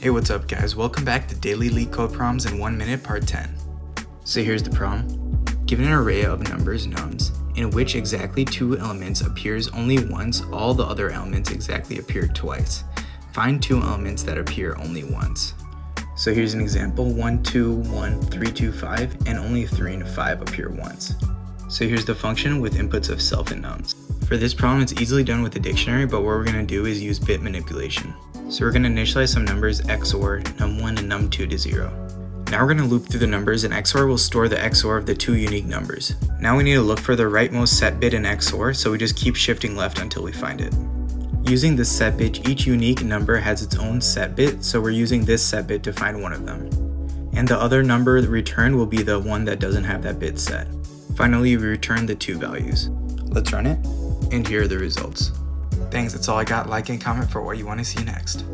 Hey, what's up guys? Welcome back to Daily Leetcode Problems in 1 minute part 10. So here's the problem. Given an array of numbers nums, in which exactly two elements appears only once, all the other elements exactly appear twice. Find two elements that appear only once. So here's an example, 1, 2, 1, 3, 2, 5, and only 3 and 5 appear once. So here's the function with inputs of self and nums. For this problem, it's easily done with a dictionary, but what we're going to do is use bit manipulation. So we're going to initialize some numbers XOR num1 and num2 to 0. Now we're going to loop through the numbers, and XOR will store the XOR of the two unique numbers. Now we need to look for the rightmost set bit in XOR, so we just keep shifting left until we find it. Using this set bit, each unique number has its own set bit, so we're using this set bit to find one of them. And the other number returned will be the one that doesn't have that bit set. Finally, we return the two values. Let's run it, and here are the results. Thanks, that's all I got. Like and comment for what you want to see next.